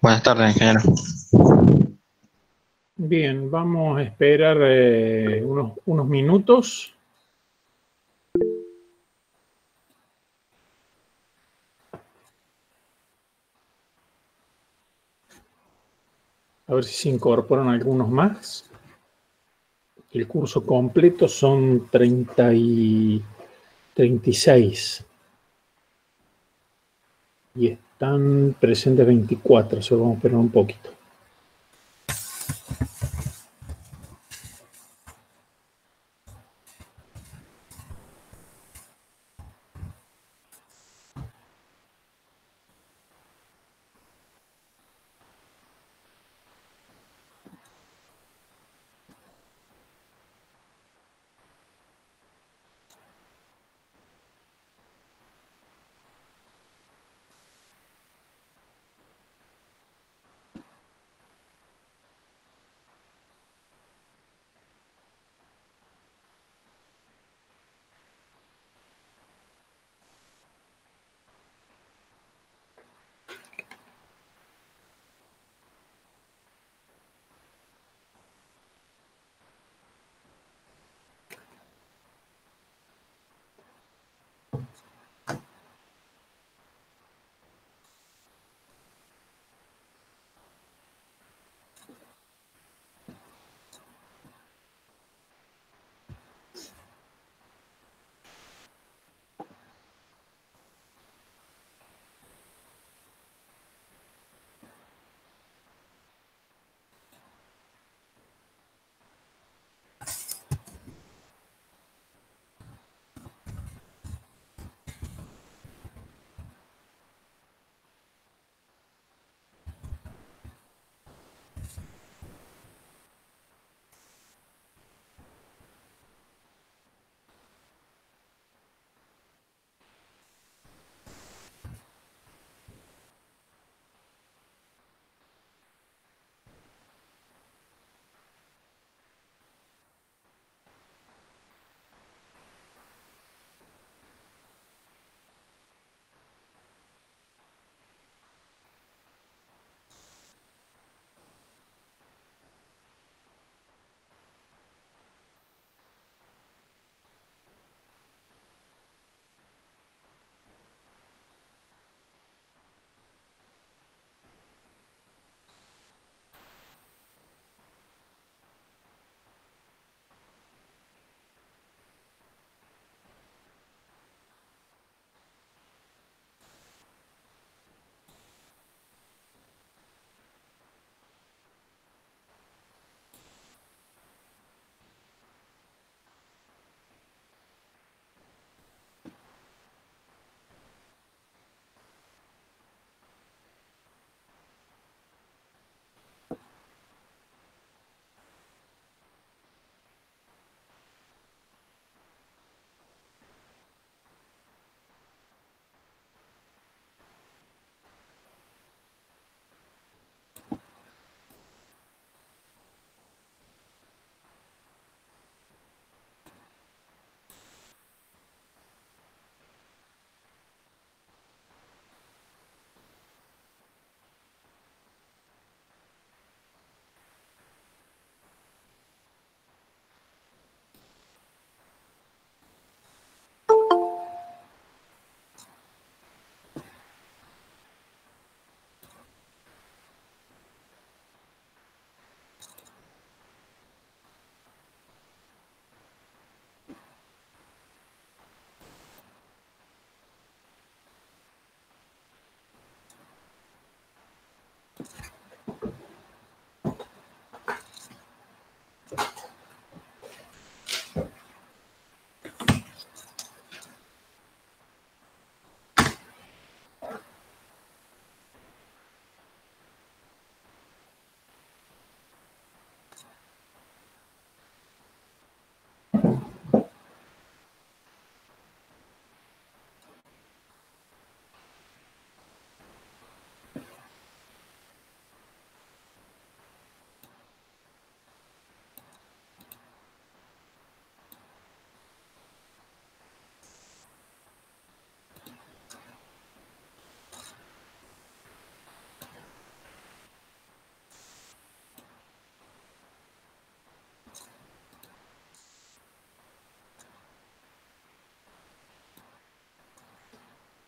Buenas tardes, ingeniero. Bien, vamos a esperar unos minutos. A ver si se incorporan algunos más. El curso completo son 36 y están presentes 24, solo vamos a esperar un poquito.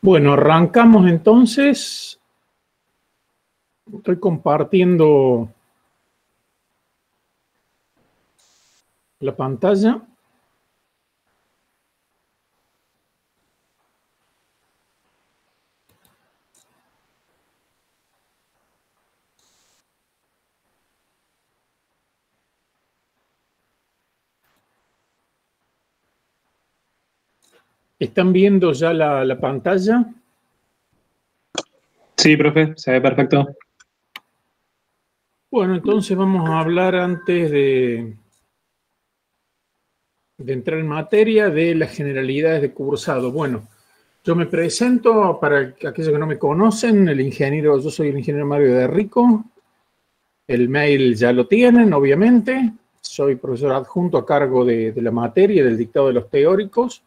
Bueno, arrancamos entonces. Estoy compartiendo la pantalla. ¿Están viendo ya la pantalla? Sí, profe, se ve perfecto. Bueno, entonces vamos a hablar antes de entrar en materia de las generalidades de cursado. Bueno, yo me presento para aquellos que no me conocen, yo soy el ingeniero Mario de Rico. El mail ya lo tienen, obviamente. Soy profesor adjunto a cargo de la materia, del dictado de los teóricos.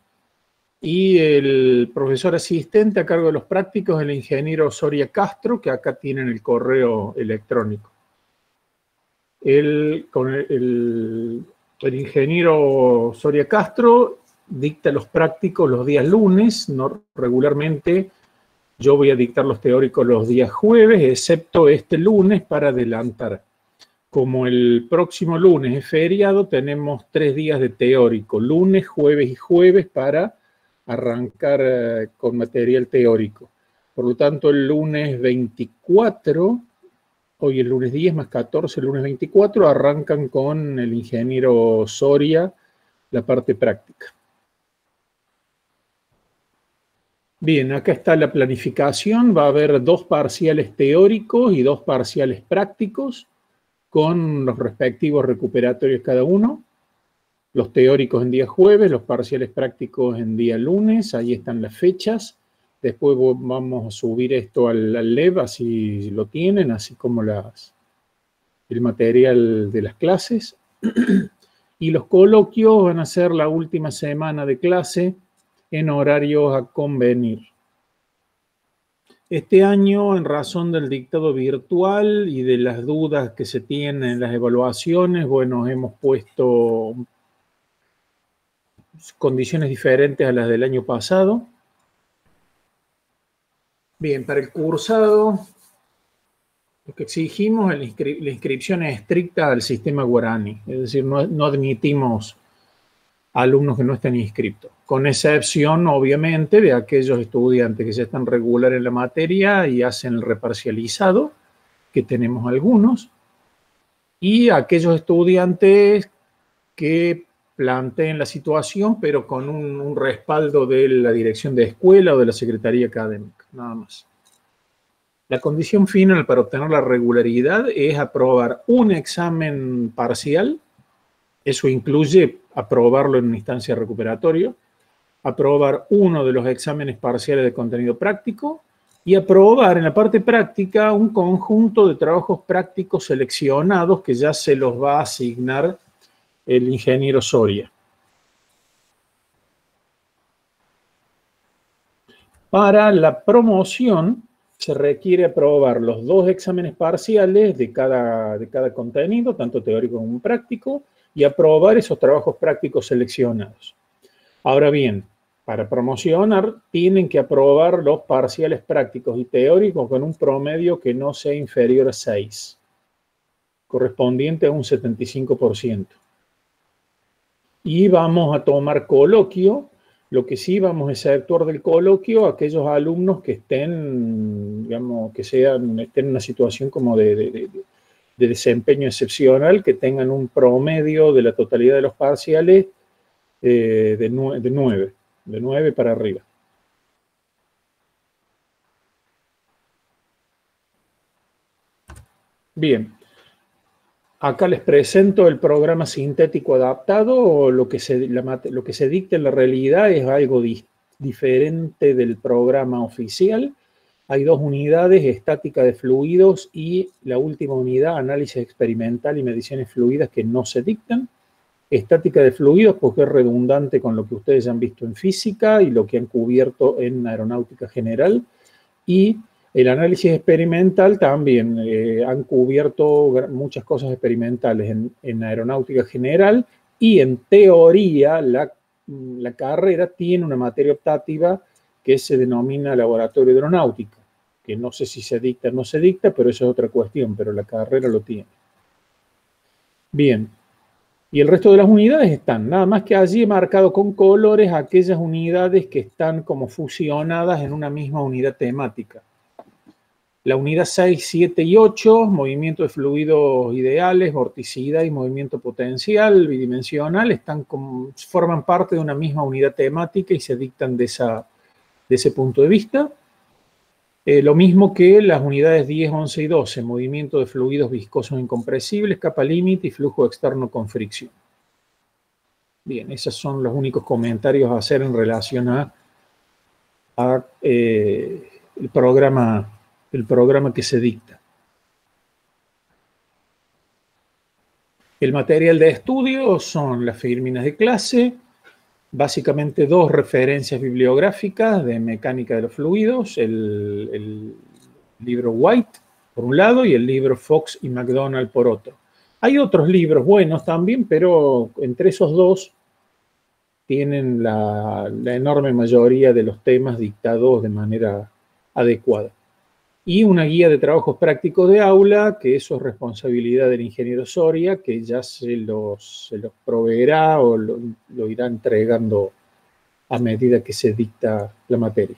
Y el profesor asistente a cargo de los prácticos, el ingeniero Soria Castro, que acá tienen el correo electrónico. El ingeniero Soria Castro dicta los prácticos los días lunes, regularmente yo voy a dictar los teóricos los días jueves, excepto este lunes para adelantar. Como el próximo lunes es feriado, tenemos 3 días de teórico, lunes, jueves y jueves para arrancar con material teórico. Por lo tanto, el lunes 24, hoy el lunes 10 más 14, el lunes 24, arrancan con el ingeniero Soria la parte práctica. Bien, acá está la planificación. Va a haber 2 parciales teóricos y 2 parciales prácticos con los respectivos recuperatorios cada uno. Los teóricos en día jueves, los parciales prácticos en día lunes. Ahí están las fechas. Después vamos a subir esto al LEB, así lo tienen, así como el material de las clases. Y los coloquios van a ser la última semana de clase en horarios a convenir. Este año, en razón del dictado virtual y de las dudas que se tienen en las evaluaciones, bueno, hemos puesto condiciones diferentes a las del año pasado. Bien, para el cursado, lo que exigimos es la inscripción es estricta al sistema guaraní, es decir, no admitimos alumnos que no estén inscritos, con excepción, obviamente, de aquellos estudiantes que ya están regular en la materia y hacen el reparcializado, que tenemos algunos, y aquellos estudiantes que planteen la situación, pero con un respaldo de la dirección de escuela o de la secretaría académica, nada más. La condición final para obtener la regularidad es aprobar un examen parcial. Eso incluye aprobarlo en una instancia recuperatoria, aprobar uno de los exámenes parciales de contenido práctico y aprobar en la parte práctica un conjunto de trabajos prácticos seleccionados que ya se los va a asignar el ingeniero Soria. Para la promoción se requiere aprobar los 2 exámenes parciales de cada contenido, tanto teórico como práctico, y aprobar esos trabajos prácticos seleccionados. Ahora bien, para promocionar tienen que aprobar los parciales prácticos y teóricos con un promedio que no sea inferior a 6, correspondiente a un 75%. Y vamos a tomar coloquio. Lo que sí vamos a exceptuar del coloquio a aquellos alumnos que estén, digamos, estén en una situación como de desempeño excepcional, que tengan un promedio de la totalidad de los parciales de 9 para arriba. Bien. Acá les presento el programa sintético adaptado. Lo que se dicta en la realidad es algo diferente del programa oficial. Hay 2 unidades, estática de fluidos y la última unidad, análisis experimental y mediciones fluidas, que no se dictan. Estática de fluidos porque es redundante con lo que ustedes han visto en física y lo que han cubierto en aeronáutica general. Y el análisis experimental también han cubierto muchas cosas experimentales en aeronáutica general, y en teoría la carrera tiene una materia optativa que se denomina Laboratorio de Aeronáutica, que no sé si se dicta o no se dicta, pero eso es otra cuestión, pero la carrera lo tiene. Bien, y el resto de las unidades están, nada más que allí he marcado con colores aquellas unidades que están como fusionadas en una misma unidad temática. La unidad 6, 7 y 8, movimiento de fluidos ideales, vorticidad y movimiento potencial bidimensional, forman parte de una misma unidad temática y se dictan de ese punto de vista. Lo mismo que las unidades 10, 11 y 12, movimiento de fluidos viscosos incompresibles, capa límite y flujo externo con fricción. Bien, esos son los únicos comentarios a hacer en relación a el programa que se dicta. El material de estudio son las filminas de clase, básicamente 2 referencias bibliográficas de mecánica de los fluidos, el libro White por un lado y el libro Fox y McDonald por otro. Hay otros libros buenos también, pero entre esos dos tienen la enorme mayoría de los temas dictados de manera adecuada. Y una guía de trabajos prácticos de aula, que eso es responsabilidad del ingeniero Soria, que ya se los proveerá o lo irá entregando a medida que se dicta la materia.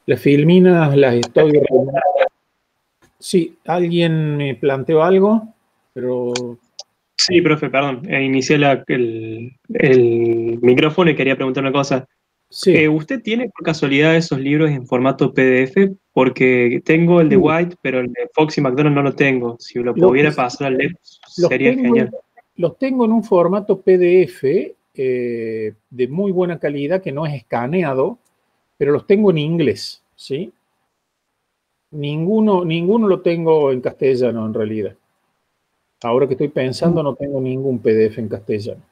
Las filminas las estoy... Sí, ¿alguien me planteó algo? Pero... Sí, profe, perdón. Inicié el micrófono y quería preguntar una cosa. Sí. ¿Usted tiene por casualidad esos libros en formato PDF? Porque tengo el de White, pero el de Fox y McDonald no lo tengo. Si lo pudiera pasar al LEP, sería genial. Los tengo en un formato PDF de muy buena calidad, que no es escaneado, pero los tengo en inglés, ¿sí? Ninguno lo tengo en castellano, en realidad. Ahora que estoy pensando, no tengo ningún PDF en castellano.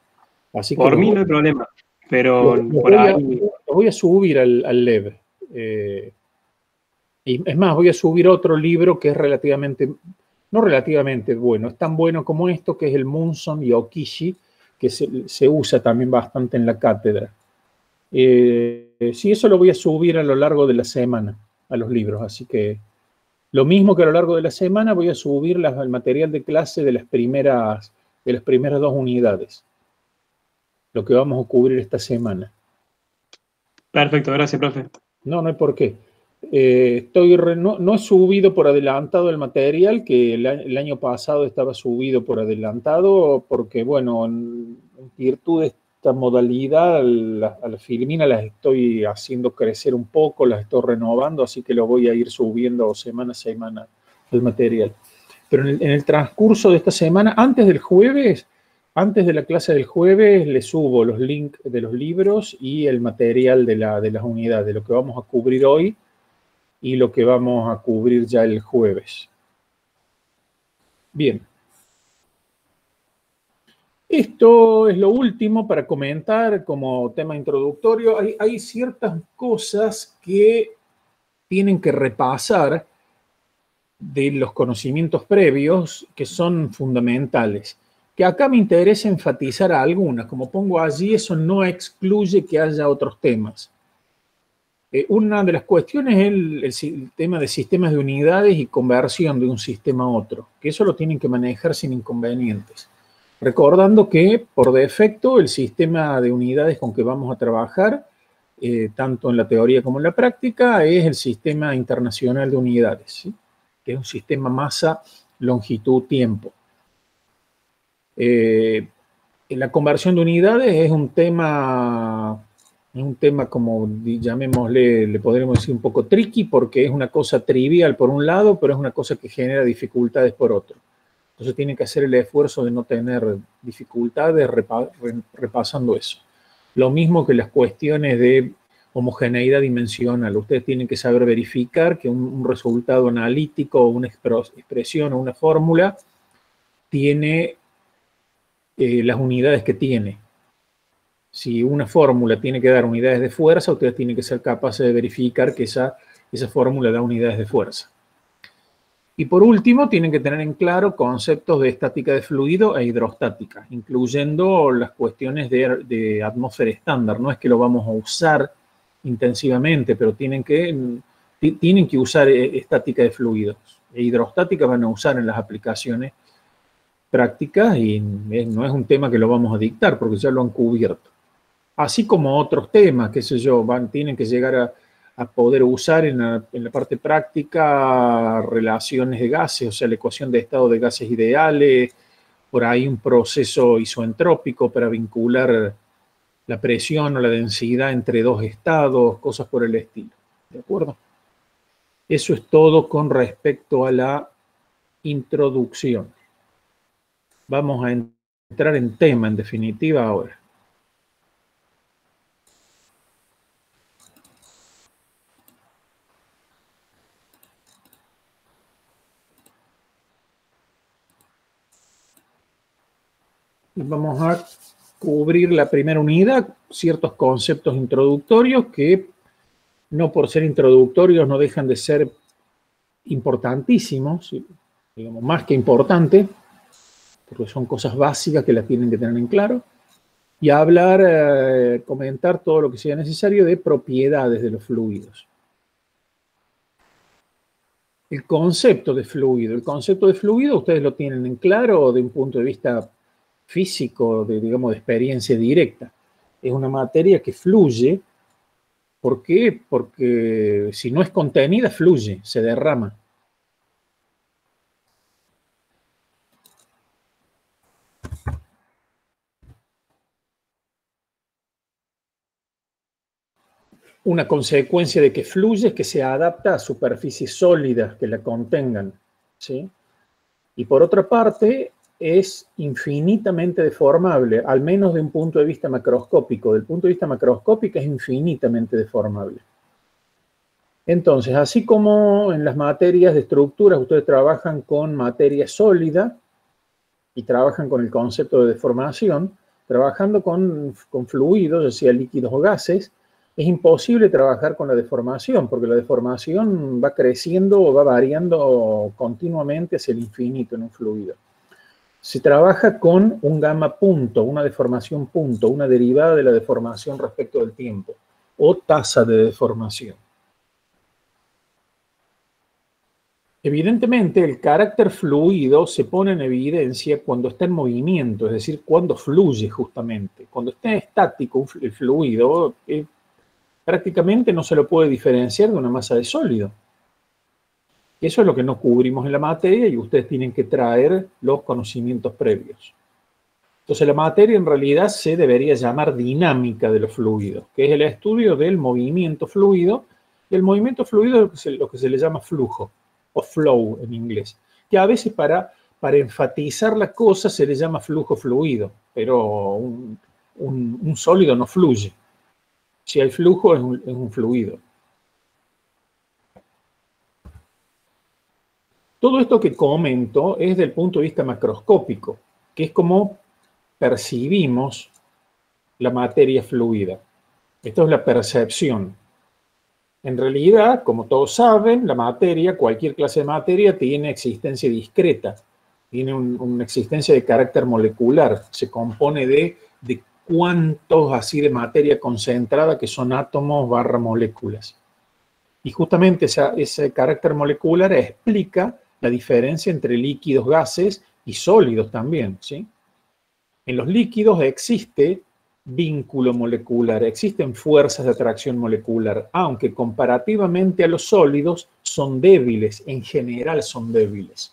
Así que por mí no hay problema, pero por ahí... Los voy a subir al LEB. Y es más, voy a subir otro libro que es no relativamente bueno, es tan bueno como esto, que es el Munson y Okishi, que se usa también bastante en la cátedra. Sí, eso lo voy a subir a lo largo de la semana, a los libros, así que lo mismo que a lo largo de la semana voy a subir el material de clase de las primeras 2 unidades, lo que vamos a cubrir esta semana. Perfecto, gracias, profe. No hay por qué. No he subido por adelantado el material, que el año pasado estaba subido por adelantado, porque, bueno, en virtud de esta modalidad, a la filmina las estoy haciendo crecer un poco, las estoy renovando, así que lo voy a ir subiendo semana a semana el material. Pero en el transcurso de esta semana, antes del jueves, antes de la clase del jueves, le subo los links de los libros y el material de las unidades, de lo que vamos a cubrir hoy y lo que vamos a cubrir ya el jueves. Bien. Esto es lo último para comentar como tema introductorio. Hay ciertas cosas que tienen que repasar de los conocimientos previos que son fundamentales. Que acá me interesa enfatizar algunas. Como pongo allí, eso no excluye que haya otros temas. Una de las cuestiones es el tema de sistemas de unidades y conversión de un sistema a otro, que eso lo tienen que manejar sin inconvenientes. Recordando que, por defecto, el sistema de unidades con que vamos a trabajar, tanto en la teoría como en la práctica, es el sistema internacional de unidades, ¿sí? Que es un sistema masa, longitud, tiempo. La conversión de unidades es un tema como, llamémosle, le podremos decir un poco tricky, porque es una cosa trivial por un lado, pero es una cosa que genera dificultades por otro. Entonces tienen que hacer el esfuerzo de no tener dificultades repasando eso. Lo mismo que las cuestiones de homogeneidad dimensional. Ustedes tienen que saber verificar que un resultado analítico, una expresión o una fórmula tiene las unidades que tiene. Si una fórmula tiene que dar unidades de fuerza, ustedes tienen que ser capaces de verificar que esa fórmula da unidades de fuerza. Y por último, tienen que tener en claro conceptos de estática de fluido e hidrostática, incluyendo las cuestiones de atmósfera estándar. No es que lo vamos a usar intensivamente, pero tienen que usar estática de fluidos. E hidrostática van a usar en las aplicaciones prácticas y no es un tema que lo vamos a dictar porque ya lo han cubierto. Así como otros temas, qué sé yo, tienen que llegar a poder usar en la parte práctica relaciones de gases, o sea, la ecuación de estado de gases ideales, por ahí un proceso isoentrópico para vincular la presión o la densidad entre dos estados, cosas por el estilo. ¿De acuerdo? Eso es todo con respecto a la introducción. Vamos a entrar en tema, en definitiva, ahora. Vamos a cubrir la primera unidad, ciertos conceptos introductorios que no por ser introductorios no dejan de ser importantísimos, digamos más que importantes, porque son cosas básicas que las tienen que tener en claro, y hablar, comentar todo lo que sea necesario de propiedades de los fluidos. El concepto de fluido ustedes lo tienen en claro de un punto de vista físico, digamos, de experiencia directa. Es una materia que fluye. ¿Por qué? Porque si no es contenida, fluye, se derrama. Una consecuencia de que fluye es que se adapta a superficies sólidas que la contengan, ¿sí? Y por otra parte, es infinitamente deformable, al menos de un punto de vista macroscópico. Del punto de vista macroscópico es infinitamente deformable. Entonces, así como en las materias de estructuras ustedes trabajan con materia sólida y trabajan con el concepto de deformación, trabajando con fluidos, ya sea líquidos o gases, es imposible trabajar con la deformación, porque la deformación va creciendo o va variando continuamente hacia el infinito en un fluido. Se trabaja con un gamma punto, una deformación punto, una derivada de la deformación respecto del tiempo, o tasa de deformación. Evidentemente, el carácter fluido se pone en evidencia cuando está en movimiento, es decir, cuando fluye justamente. Cuando está estático el fluido, prácticamente no se lo puede diferenciar de una masa de sólido. Eso es lo que no cubrimos en la materia y ustedes tienen que traer los conocimientos previos. Entonces, la materia en realidad se debería llamar dinámica de los fluidos, que es el estudio del movimiento fluido. Y el movimiento fluido es lo que se le llama flujo, o flow en inglés, que a veces para enfatizar la cosa se le llama flujo fluido, pero un sólido no fluye. Si hay flujo es un fluido. Todo esto que comento es del punto de vista macroscópico, que es como percibimos la materia fluida. Esto es la percepción. En realidad, como todos saben, la materia, cualquier clase de materia, tiene existencia discreta, tiene una existencia de carácter molecular, se compone de cuantos así de materia concentrada que son átomos / moléculas. Y justamente ese carácter molecular explica la diferencia entre líquidos, gases y sólidos también, ¿sí? En los líquidos existe vínculo molecular, existen fuerzas de atracción molecular, aunque comparativamente a los sólidos son débiles, en general son débiles.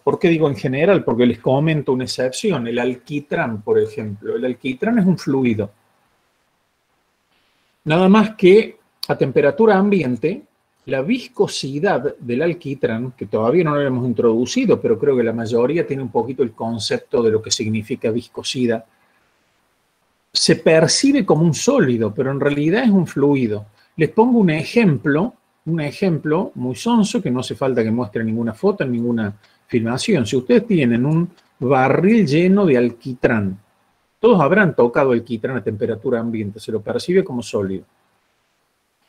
¿Por qué digo en general? Porque les comento una excepción, el alquitrán, por ejemplo. El alquitrán es un fluido. Nada más que a temperatura ambiente, la viscosidad del alquitrán, que todavía no lo hemos introducido, pero creo que la mayoría tiene un poquito el concepto de lo que significa viscosidad, se percibe como un sólido, pero en realidad es un fluido. Les pongo un ejemplo muy sonso, que no hace falta que muestre ninguna foto, ninguna filmación. Si ustedes tienen un barril lleno de alquitrán, todos habrán tocado alquitrán a temperatura ambiente, se lo percibe como sólido.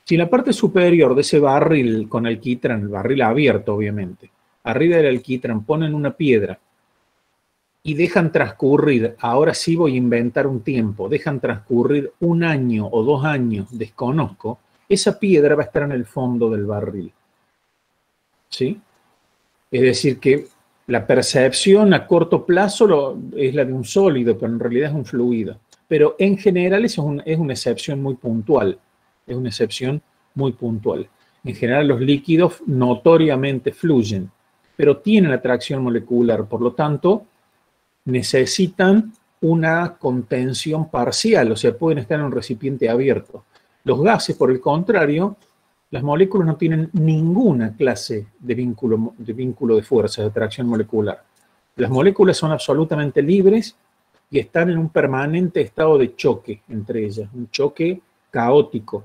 Si en la parte superior de ese barril con alquitrán, el barril abierto obviamente, arriba del alquitrán ponen una piedra y dejan transcurrir, ahora sí voy a inventar un tiempo, dejan transcurrir 1 año o 2 años, desconozco, esa piedra va a estar en el fondo del barril. ¿Sí? Es decir, que la percepción a corto plazo es la de un sólido, pero en realidad es un fluido. Pero en general eso es una excepción muy puntual. Es una excepción muy puntual. En general los líquidos notoriamente fluyen, pero tienen atracción molecular, por lo tanto necesitan una contención parcial, o sea, pueden estar en un recipiente abierto. Los gases, por el contrario, las moléculas no tienen ninguna clase de vínculo de fuerza, de atracción molecular. Las moléculas son absolutamente libres y están en un permanente estado de choque entre ellas, un choque caótico,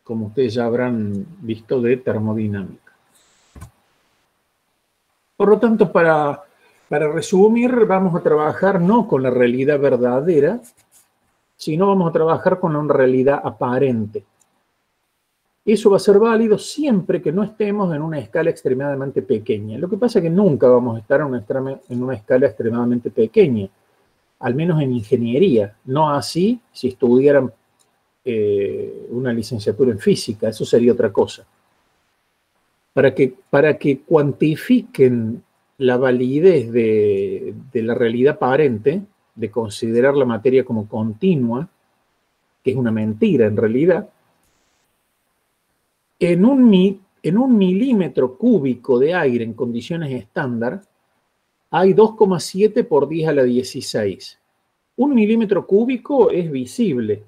como ustedes ya habrán visto de termodinámica. Por lo tanto, para resumir, vamos a trabajar no con la realidad verdadera, sino vamos a trabajar con una realidad aparente. Eso va a ser válido siempre que no estemos en una escala extremadamente pequeña. Lo que pasa es que nunca vamos a estar en una escala extremadamente pequeña, al menos en ingeniería. No así si estudiaran una licenciatura en física, eso sería otra cosa. Para que cuantifiquen la validez de la realidad aparente, de considerar la materia como continua, que es una mentira en realidad, en un milímetro cúbico de aire en condiciones estándar hay 2,7 por 10 a la 16. Un milímetro cúbico es visible.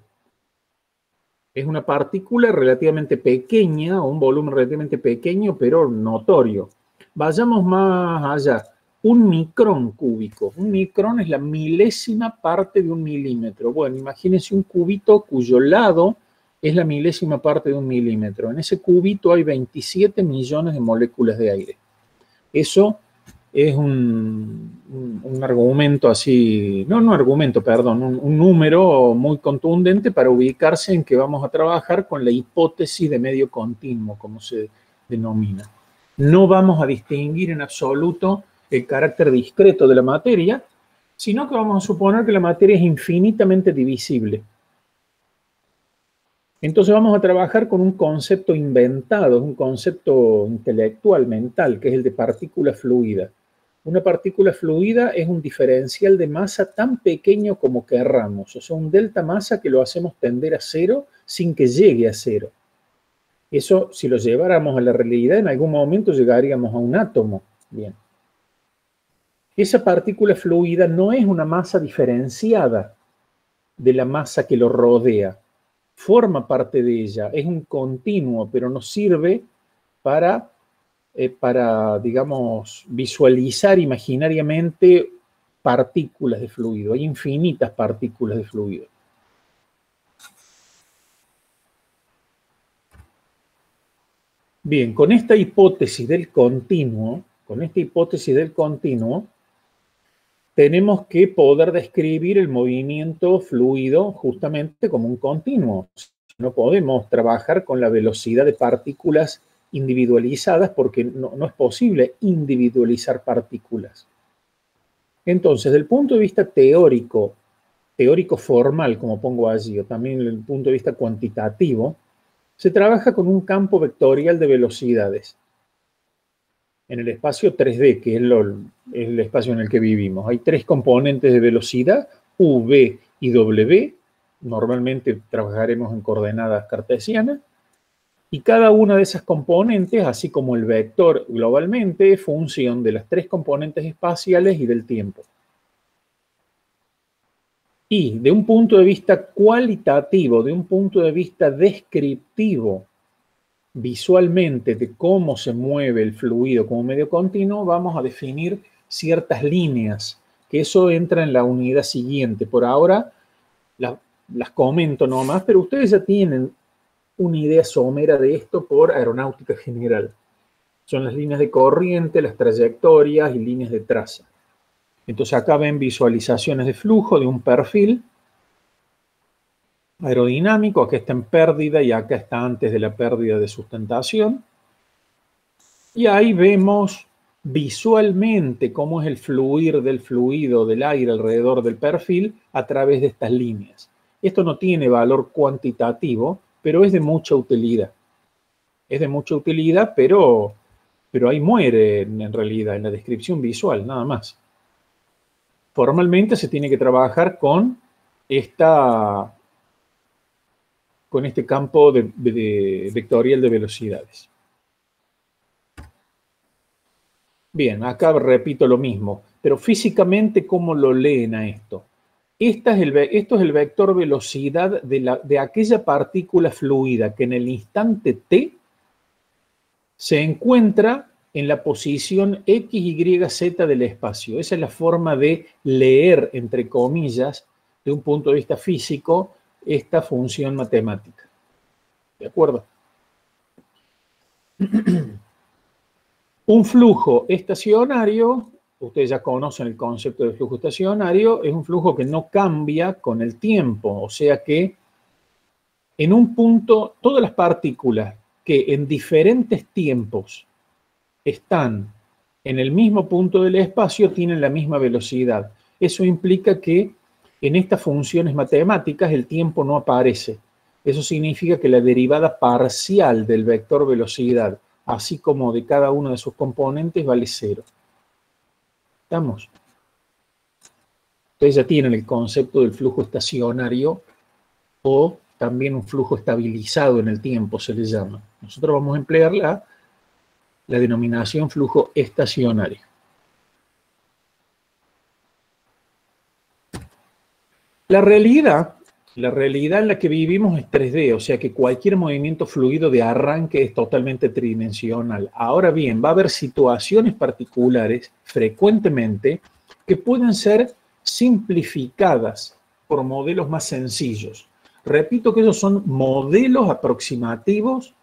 Es una partícula relativamente pequeña, o un volumen relativamente pequeño, pero notorio. Vayamos más allá. Un micrón cúbico. Un micrón es la milésima parte de un milímetro. Bueno, imagínense un cubito cuyo lado es la milésima parte de un milímetro. En ese cubito hay 27 millones de moléculas de aire. Eso es un argumento así, no un argumento, perdón, un número muy contundente para ubicarse en que vamos a trabajar con la hipótesis de medio continuo, como se denomina. No vamos a distinguir en absoluto el carácter discreto de la materia, sino que vamos a suponer que la materia es infinitamente divisible. Entonces vamos a trabajar con un concepto inventado, un concepto intelectual, mental, que es el de partícula fluida. Una partícula fluida es un diferencial de masa tan pequeño como querramos, o sea, un delta masa que lo hacemos tender a cero sin que llegue a cero. Eso, si lo lleváramos a la realidad, en algún momento llegaríamos a un átomo. Bien. Esa partícula fluida no es una masa diferenciada de la masa que lo rodea. Forma parte de ella, es un continuo, pero nos sirve para, digamos, visualizar imaginariamente partículas de fluido. Hay infinitas partículas de fluido. Bien, con esta hipótesis del continuo, tenemos que poder describir el movimiento fluido justamente como un continuo. No podemos trabajar con la velocidad de partículas individualizadas porque no es posible individualizar partículas. Entonces, desde el punto de vista teórico formal, como pongo allí, o también desde el punto de vista cuantitativo, se trabaja con un campo vectorial de velocidades. En el espacio 3D, que es el espacio en el que vivimos, hay 3 componentes de velocidad, U, V y W. Normalmente trabajaremos en coordenadas cartesianas. Y cada una de esas componentes, así como el vector globalmente, es función de las 3 componentes espaciales y del tiempo. Y de un punto de vista cualitativo, de un punto de vista descriptivo, visualmente de cómo se mueve el fluido como medio continuo, vamos a definir ciertas líneas, que eso entra en la unidad siguiente. Por ahora las comento nomás, pero ustedes ya tienen una idea somera de esto por aeronáutica general. Son las líneas de corriente, las trayectorias y líneas de traza. Entonces acá ven visualizaciones de flujo de un perfil aerodinámico, acá está en pérdida y acá está antes de la pérdida de sustentación. Y ahí vemos visualmente cómo es el fluir del fluido del aire alrededor del perfil a través de estas líneas. Esto no tiene valor cuantitativo, pero es de mucha utilidad. Es de mucha utilidad, pero ahí muere en realidad, en la descripción visual, nada más. Formalmente se tiene que trabajar con este campo vectorial de velocidades. Bien, acá repito lo mismo, pero físicamente, ¿cómo lo leen a esto? Esto es el vector velocidad de aquella partícula fluida que en el instante t se encuentra en la posición X, Y, Z del espacio. Esa es la forma de leer, entre comillas, de un punto de vista físico, esta función matemática. ¿De acuerdo? Un flujo estacionario, ustedes ya conocen el concepto de flujo estacionario, es un flujo que no cambia con el tiempo, o sea que en un punto, todas las partículas que en diferentes tiempos están en el mismo punto del espacio tienen la misma velocidad. Eso implica que en estas funciones matemáticas el tiempo no aparece. Eso significa que la derivada parcial del vector velocidad, así como de cada uno de sus componentes, vale 0. ¿Estamos? Ustedes ya tienen el concepto del flujo estacionario o también un flujo estabilizado en el tiempo, se le llama. Nosotros vamos a emplear la denominación flujo estacionario. La realidad en la que vivimos es 3D, o sea que cualquier movimiento fluido de arranque es totalmente tridimensional. Ahora bien, va a haber situaciones particulares, frecuentemente, que pueden ser simplificadas por modelos más sencillos. Repito que esos son modelos aproximativos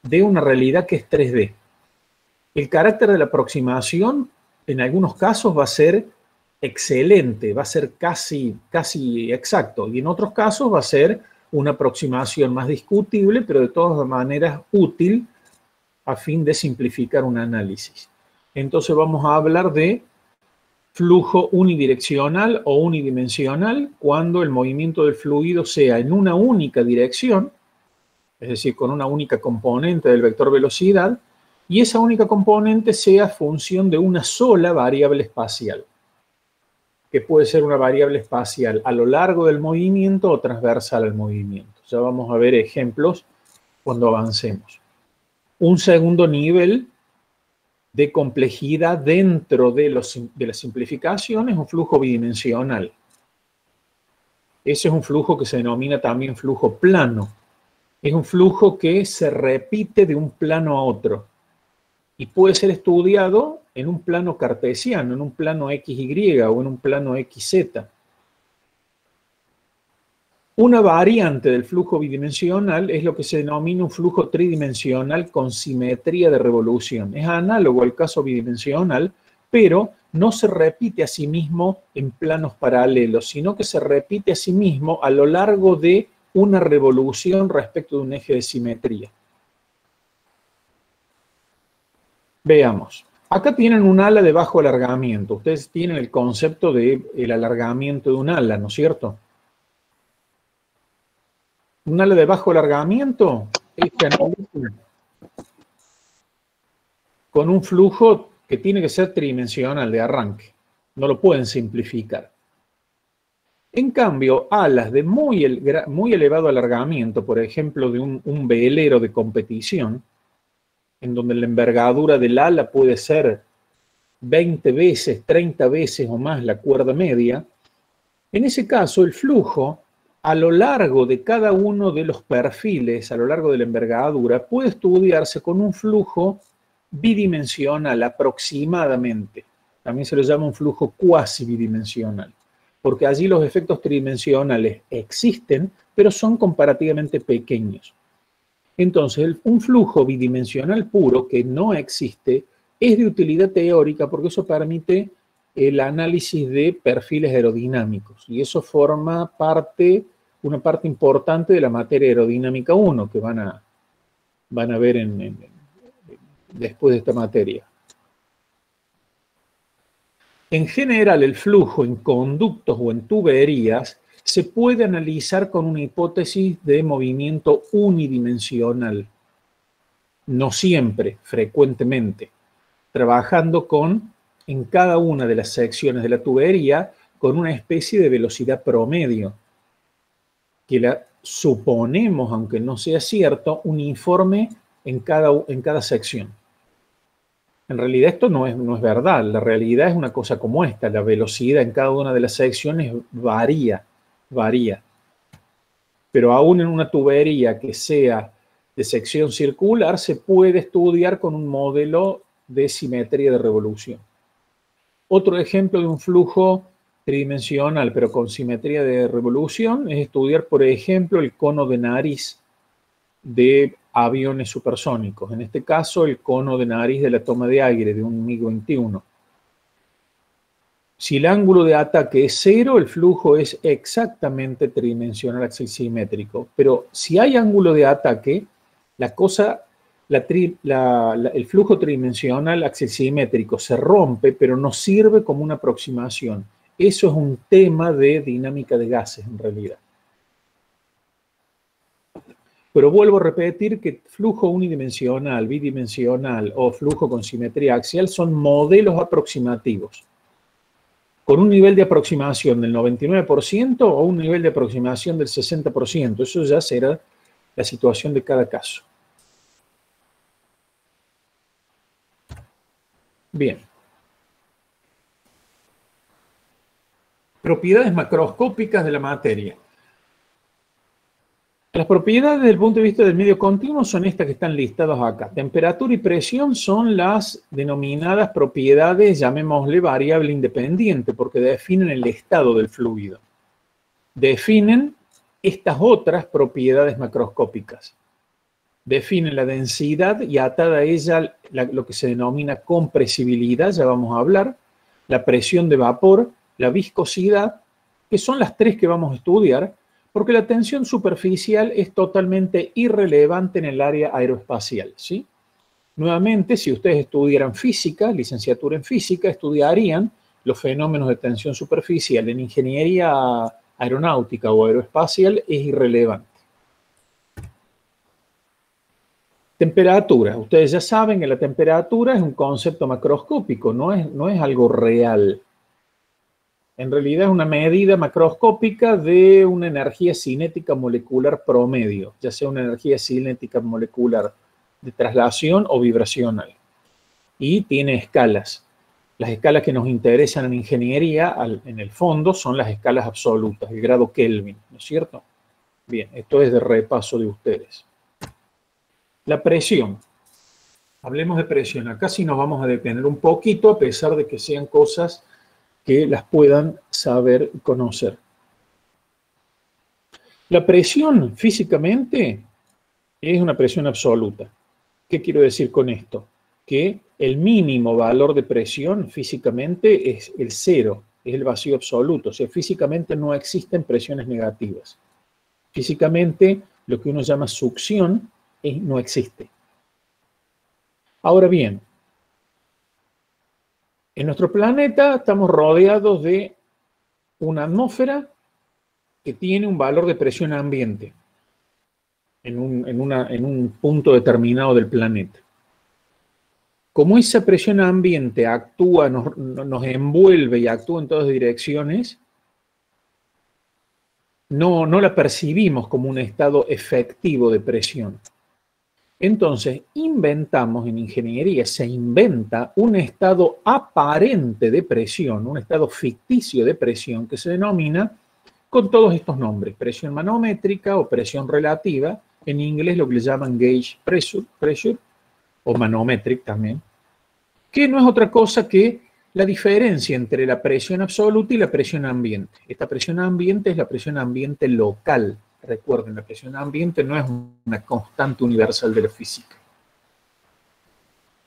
de una realidad que es 3D. El carácter de la aproximación, en algunos casos, va a ser excelente, va a ser casi exacto, y en otros casos va a ser una aproximación más discutible, pero de todas maneras útil a fin de simplificar un análisis. Entonces vamos a hablar de flujo unidireccional o unidimensional cuando el movimiento del fluido sea en una única dirección, es decir, con una única componente del vector velocidad, y esa única componente sea función de una sola variable espacial, que puede ser una variable espacial a lo largo del movimiento o transversal al movimiento. Ya vamos a ver ejemplos cuando avancemos. Un segundo nivel de complejidad dentro de la simplificación es un flujo bidimensional. Ese es un flujo que se denomina también flujo plano. Es un flujo que se repite de un plano a otro y puede ser estudiado en un plano cartesiano, en un plano XY o en un plano XZ. Una variante del flujo bidimensional es lo que se denomina un flujo tridimensional con simetría de revolución. Es análogo al caso bidimensional, pero no se repite a sí mismo en planos paralelos, sino que se repite a sí mismo a lo largo de una revolución respecto de un eje de simetría. Veamos. Acá tienen un ala de bajo alargamiento. Ustedes tienen el concepto del alargamiento de un ala, ¿no es cierto? Un ala de bajo alargamiento es que analiza con un flujo que tiene que ser tridimensional de arranque. No lo pueden simplificar. En cambio, alas de muy elevado alargamiento, por ejemplo, de un velero de competición, en donde la envergadura del ala puede ser 20 veces, 30 veces o más la cuerda media, en ese caso el flujo a lo largo de cada uno de los perfiles, a lo largo de la envergadura, puede estudiarse con un flujo bidimensional aproximadamente. También se le llama un flujo cuasi bidimensional, porque allí los efectos tridimensionales existen, pero son comparativamente pequeños. Entonces, un flujo bidimensional puro que no existe es de utilidad teórica porque eso permite el análisis de perfiles aerodinámicos y eso forma una parte importante de la materia aerodinámica 1 que van a ver después de esta materia. En general, el flujo en conductos o en tuberías se puede analizar con una hipótesis de movimiento unidimensional. No siempre, frecuentemente, trabajando en cada una de las secciones de la tubería, con una especie de velocidad promedio, que la suponemos, aunque no sea cierto, uniforme en cada sección. En realidad esto no es verdad, la realidad es una cosa como esta, la velocidad en cada una de las secciones varía. Pero aún en una tubería que sea de sección circular, se puede estudiar con un modelo de simetría de revolución. Otro ejemplo de un flujo tridimensional, pero con simetría de revolución, es estudiar, por ejemplo, el cono de nariz de aviones supersónicos. En este caso, el cono de nariz de la toma de aire de un MiG-21. Si el ángulo de ataque es 0, el flujo es exactamente tridimensional axisimétrico. Pero si hay ángulo de ataque, el flujo tridimensional axisimétrico se rompe, pero no sirve como una aproximación. Eso es un tema de dinámica de gases, en realidad. Pero vuelvo a repetir que flujo unidimensional, bidimensional o flujo con simetría axial son modelos aproximativos, con un nivel de aproximación del 99% o un nivel de aproximación del 60%. Eso ya será la situación de cada caso. Bien. Propiedades macroscópicas de la materia. Las propiedades desde el punto de vista del medio continuo son estas que están listadas acá. Temperatura y presión son las denominadas propiedades, llamémosle variable independiente, porque definen el estado del fluido. Definen estas otras propiedades macroscópicas. Definen la densidad y atada a ella lo que se denomina compresibilidad, ya vamos a hablar, la presión de vapor, la viscosidad, que son las tres que vamos a estudiar, porque la tensión superficial es totalmente irrelevante en el área aeroespacial, ¿sí? Nuevamente, si ustedes estudiaran física, licenciatura en física, estudiarían los fenómenos de tensión superficial. En ingeniería aeronáutica o aeroespacial es irrelevante. Temperatura. Ustedes ya saben que la temperatura es un concepto macroscópico, no es algo real. En realidad es una medida macroscópica de una energía cinética molecular promedio, ya sea una energía cinética molecular de traslación o vibracional. Y tiene escalas. Las escalas que nos interesan en ingeniería, en el fondo, son las escalas absolutas, el grado Kelvin, ¿no es cierto? Bien, esto es de repaso de ustedes. La presión. Hablemos de presión. Acá sí nos vamos a detener un poquito, a pesar de que sean cosas que las puedan saber y conocer. La presión físicamente es una presión absoluta. ¿Qué quiero decir con esto? Que el mínimo valor de presión físicamente es el 0, es el vacío absoluto. O sea, físicamente no existen presiones negativas. Físicamente, lo que uno llama succión no existe. Ahora bien, en nuestro planeta estamos rodeados de una atmósfera que tiene un valor de presión ambiente en un punto determinado del planeta. Como esa presión ambiente actúa, nos envuelve y actúa en todas direcciones, no la percibimos como un estado efectivo de presión. Entonces, inventamos en ingeniería, se inventa un estado aparente de presión, un estado ficticio de presión que se denomina con todos estos nombres, presión manométrica o presión relativa, en inglés lo que le llaman gauge pressure o manometric también, que no es otra cosa que la diferencia entre la presión absoluta y la presión ambiente. Esta presión ambiente es la presión ambiente local. Recuerden, la presión ambiente no es una constante universal de la física.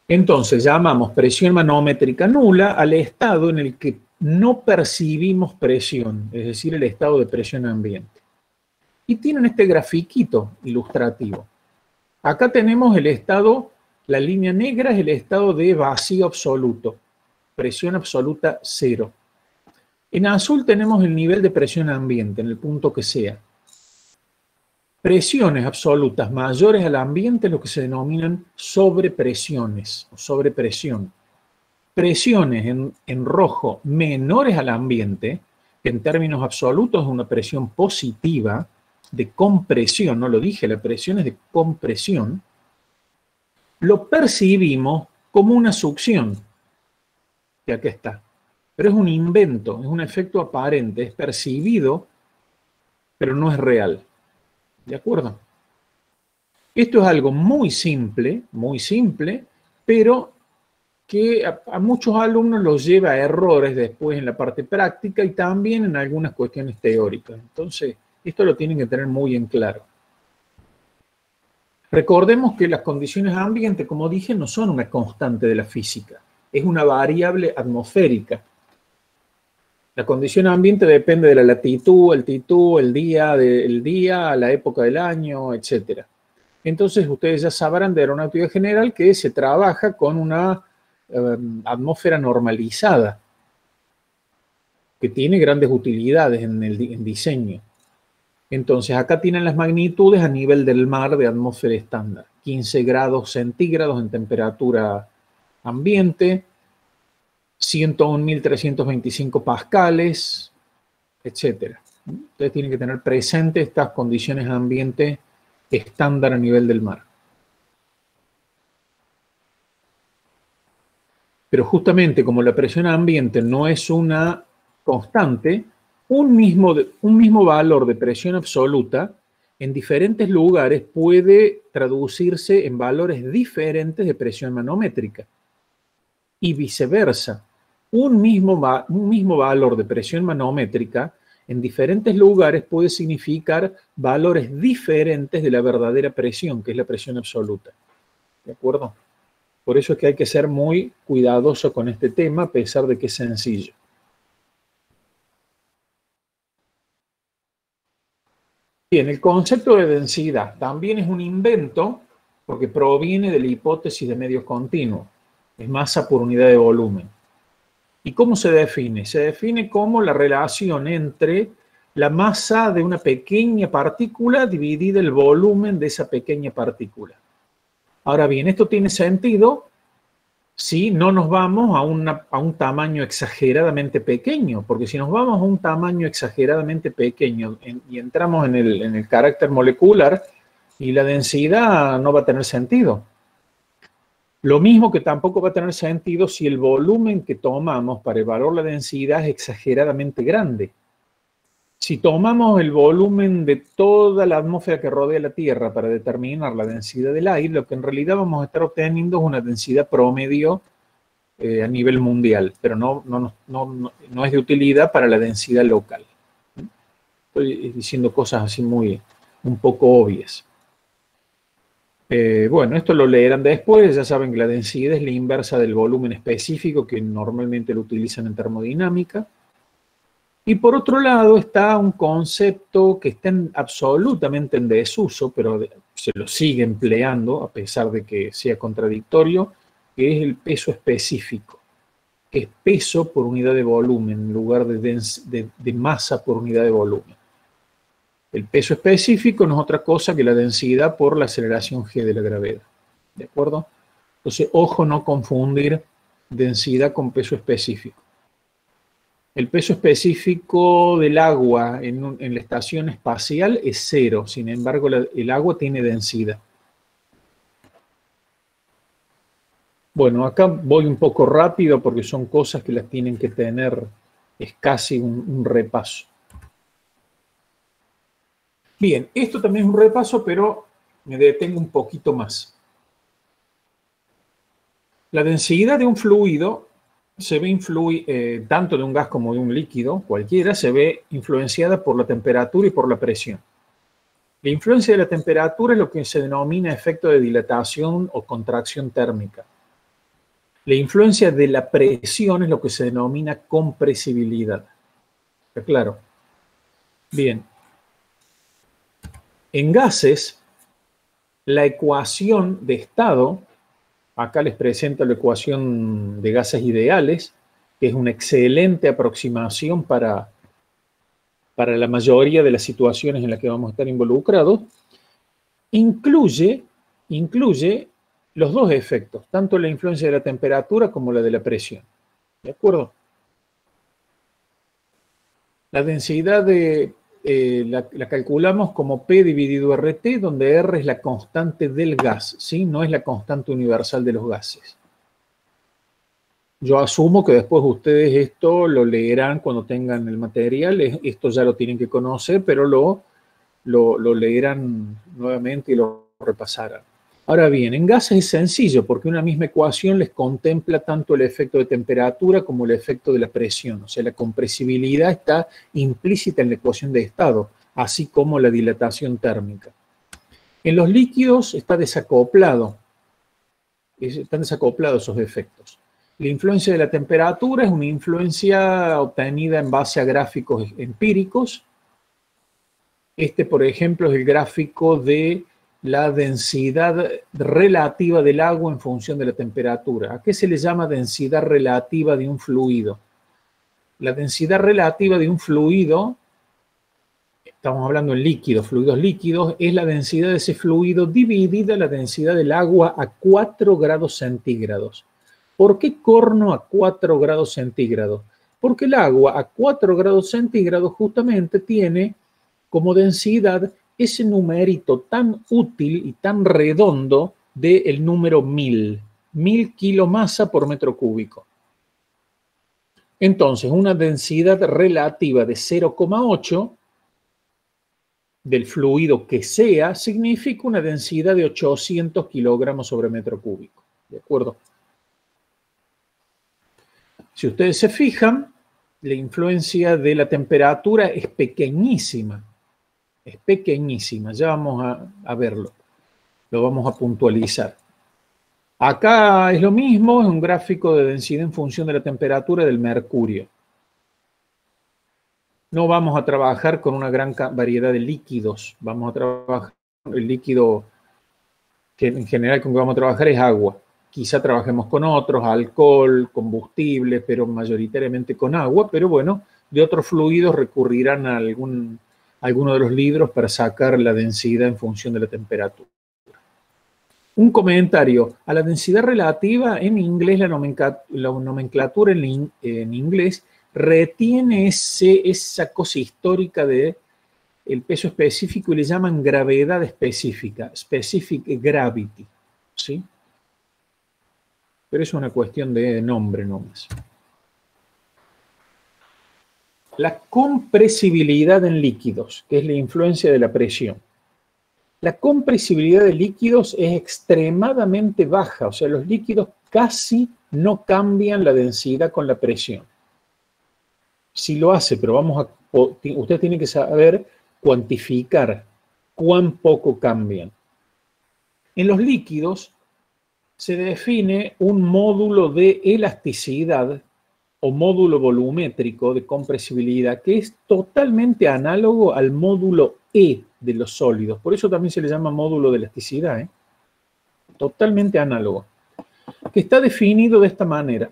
Entonces, llamamos presión manométrica nula al estado en el que no percibimos presión, es decir, el estado de presión ambiente. Y tienen este grafiquito ilustrativo. Acá tenemos el estado, la línea negra es el estado de vacío absoluto. presión absoluta 0. En azul tenemos el nivel de presión ambiente, en el punto que sea. Presiones absolutas mayores al ambiente, lo que se denominan sobrepresiones o sobrepresión. Presiones en rojo menores al ambiente, que en términos absolutos es una presión positiva de compresión, no lo dije, la presión es de compresión, lo percibimos como una succión, que aquí está. Pero es un invento, es un efecto aparente, es percibido, pero no es real. ¿De acuerdo? Esto es algo muy simple, pero que a muchos alumnos los lleva a errores después en la parte práctica y también en algunas cuestiones teóricas. Entonces, esto lo tienen que tener muy en claro. Recordemos que las condiciones ambiente, como dije, no son una constante de la física, es una variable atmosférica. La condición ambiente depende de la latitud, altitud, el día, la época del año, etc. Entonces, ustedes ya sabrán de aeronáutica general que se trabaja con una atmósfera normalizada, que tiene grandes utilidades en diseño. Entonces, acá tienen las magnitudes a nivel del mar de atmósfera estándar. 15 grados centígrados en temperatura ambiente, 101.325 pascales, etc. Ustedes tienen que tener presente estas condiciones de ambiente estándar a nivel del mar. Pero justamente como la presión ambiente no es una constante, un mismo valor de presión absoluta en diferentes lugares puede traducirse en valores diferentes de presión manométrica. Y viceversa, un mismo valor de presión manométrica en diferentes lugares puede significar valores diferentes de la verdadera presión, que es la presión absoluta. ¿De acuerdo? Por eso es que hay que ser muy cuidadoso con este tema, a pesar de que es sencillo. Bien, el concepto de densidad también es un invento porque proviene de la hipótesis de medios continuos. Es masa por unidad de volumen. ¿Y cómo se define? Se define como la relación entre la masa de una pequeña partícula dividida el volumen de esa pequeña partícula. Ahora bien, esto tiene sentido si no nos vamos a un tamaño exageradamente pequeño, porque si nos vamos a un tamaño exageradamente pequeño y entramos en el carácter molecular, y la densidad no va a tener sentido. Lo mismo que tampoco va a tener sentido si el volumen que tomamos para evaluar la densidad es exageradamente grande. Si tomamos el volumen de toda la atmósfera que rodea la Tierra para determinar la densidad del aire, lo que en realidad vamos a estar obteniendo es una densidad promedio a nivel mundial, pero no es de utilidad para la densidad local. Estoy diciendo cosas así un poco obvias. Bueno, esto lo leerán después, ya saben que la densidad es la inversa del volumen específico que normalmente lo utilizan en termodinámica. Y por otro lado está un concepto que está absolutamente en desuso, pero se lo sigue empleando a pesar de que sea contradictorio, que es el peso específico, que es peso por unidad de volumen en lugar de masa por unidad de volumen. El peso específico no es otra cosa que la densidad por la aceleración g de la gravedad. ¿De acuerdo? Entonces, ojo no confundir densidad con peso específico. El peso específico del agua en la estación espacial es 0, sin embargo el agua tiene densidad. Bueno, acá voy un poco rápido porque son cosas que las tienen que tener, es casi un repaso. Bien, esto también es un repaso, pero me detengo un poquito más. La densidad de un fluido se ve tanto de un gas como de un líquido, cualquiera, se ve influenciada por la temperatura y por la presión. La influencia de la temperatura es lo que se denomina efecto de dilatación o contracción térmica. La influencia de la presión es lo que se denomina compresibilidad. ¿Está claro? Bien. En gases, la ecuación de estado, acá les presento la ecuación de gases ideales, que es una excelente aproximación para la mayoría de las situaciones en las que vamos a estar involucrados, incluye los dos efectos, tanto la influencia de la temperatura como la de la presión. ¿De acuerdo? La densidad la calculamos como P dividido RT, donde R es la constante del gas, ¿sí? No es la constante universal de los gases. Yo asumo que después ustedes esto lo leerán cuando tengan el material, esto ya lo tienen que conocer, pero lo leerán nuevamente y lo repasarán. Ahora bien, en gases es sencillo porque una misma ecuación les contempla tanto el efecto de temperatura como el efecto de la presión. O sea, la compresibilidad está implícita en la ecuación de estado, así como la dilatación térmica. En los líquidos están desacoplados esos efectos. La influencia de la temperatura es una influencia obtenida en base a gráficos empíricos. Este, por ejemplo, es el gráfico de la densidad relativa del agua en función de la temperatura. ¿A qué se le llama densidad relativa de un fluido? La densidad relativa de un fluido, estamos hablando en líquidos, fluidos líquidos, es la densidad de ese fluido dividida la densidad del agua a 4 grados centígrados. ¿Por qué corno a 4 grados centígrados? Porque el agua a 4 grados centígrados justamente tiene como densidad ese numerito tan útil y tan redondo del número 1000 kilomasa por metro cúbico. Entonces, una densidad relativa de 0,8 del fluido que sea significa una densidad de 800 kilogramos sobre metro cúbico. ¿De acuerdo? Si ustedes se fijan, la influencia de la temperatura es pequeñísima. Es pequeñísima. Ya vamos a verlo. Lo vamos a puntualizar. Acá es lo mismo, es un gráfico de densidad en función de la temperatura del mercurio. No vamos a trabajar con una gran variedad de líquidos. Vamos a trabajar, el líquido que en general con que vamos a trabajar es agua. Quizá trabajemos con otros, alcohol, combustible, pero mayoritariamente con agua. Pero bueno, de otros fluidos recurrirán a alguno de los libros para sacar la densidad en función de la temperatura. Un comentario. A la densidad relativa, en inglés, la nomenclatura en inglés retiene esa cosa histórica de el peso específico y le llaman gravedad específica, specific gravity, ¿sí? Pero es una cuestión de nombre nomás. La compresibilidad en líquidos, que es la influencia de la presión. La compresibilidad de líquidos es extremadamente baja, o sea, los líquidos casi no cambian la densidad con la presión. Sí lo hace, pero usted tiene que saber cuantificar cuán poco cambian. En los líquidos se define un módulo de elasticidad o módulo volumétrico de compresibilidad que es totalmente análogo al módulo E de los sólidos. Por eso también se le llama módulo de elasticidad, totalmente análogo, que está definido de esta manera.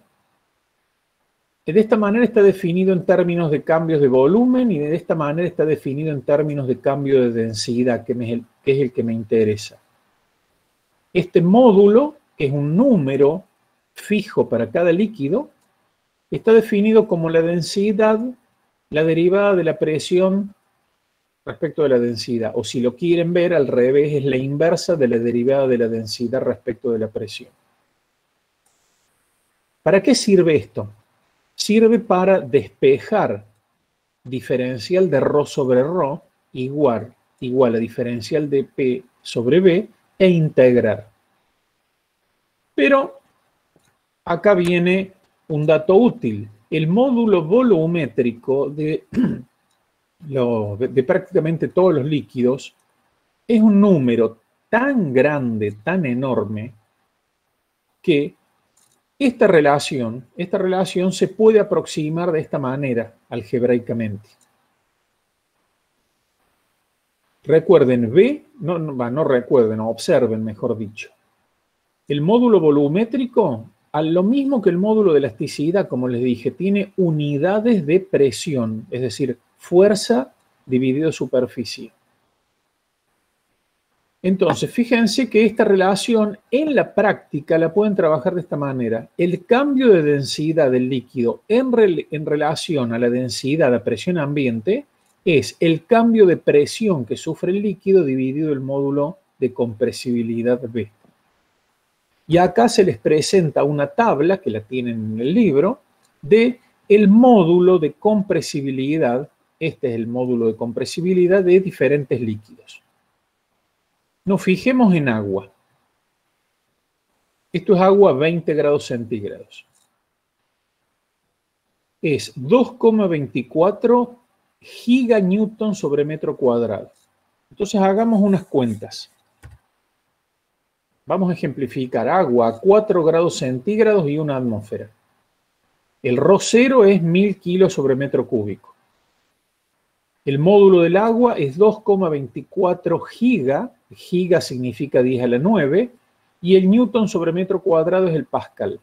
De esta manera está definido en términos de cambios de volumen y de esta manera está definido en términos de cambio de densidad, que es el que me interesa. Este módulo, que es un número fijo para cada líquido, está definido como la densidad, la derivada de la presión respecto de la densidad. O si lo quieren ver, al revés, es la inversa de la derivada de la densidad respecto de la presión. ¿Para qué sirve esto? Sirve para despejar diferencial de ρ sobre ρ igual a diferencial de P sobre B e integrar. Pero acá viene un dato útil. El módulo volumétrico de prácticamente todos los líquidos es un número tan grande, tan enorme, que esta relación se puede aproximar de esta manera, algebraicamente. Recuerden, observen, mejor dicho. El módulo volumétrico a lo mismo que el módulo de elasticidad, como les dije, tiene unidades de presión, es decir, fuerza dividido superficie. Entonces, fíjense que esta relación en la práctica la pueden trabajar de esta manera. El cambio de densidad del líquido en relación a la densidad de presión ambiente es el cambio de presión que sufre el líquido dividido el módulo de compresibilidad B. Y acá se les presenta una tabla, que la tienen en el libro, de el módulo de compresibilidad. Este es el módulo de compresibilidad de diferentes líquidos. Nos fijemos en agua. Esto es agua a 20 grados centígrados. Es 2,24 giganewton sobre metro cuadrado. Entonces hagamos unas cuentas. Vamos a ejemplificar agua a 4 grados centígrados y una atmósfera. El ρ cero es 1000 kilos sobre metro cúbico. El módulo del agua es 2,24 giga. Giga significa 10 a la 9. Y el newton sobre metro cuadrado es el pascal.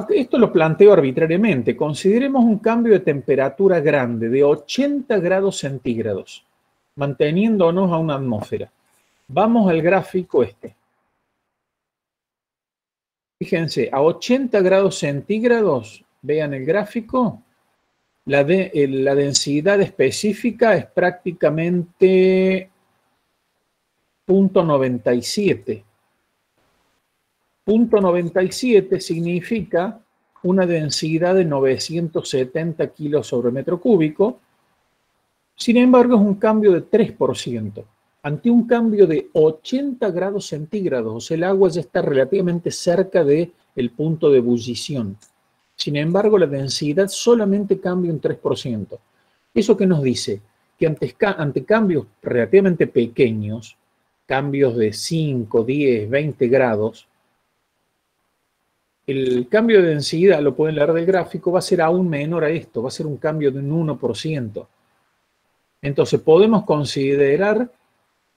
Esto lo planteo arbitrariamente. Consideremos un cambio de temperatura grande de 80 grados centígrados, manteniéndonos a una atmósfera. Vamos al gráfico este. Fíjense, a 80 grados centígrados, vean el gráfico, la densidad específica es prácticamente 0,97. 0,97 significa una densidad de 970 kilos sobre metro cúbico. Sin embargo, es un cambio de 3%. Ante un cambio de 80 grados centígrados, o sea, el agua ya está relativamente cerca del punto de ebullición. Sin embargo, la densidad solamente cambia un 3%. ¿Eso qué nos dice? Que ante cambios relativamente pequeños, cambios de 5, 10, 20 grados, el cambio de densidad, lo pueden leer del gráfico, va a ser aún menor a esto, va a ser un cambio de un 1%. Entonces, podemos considerar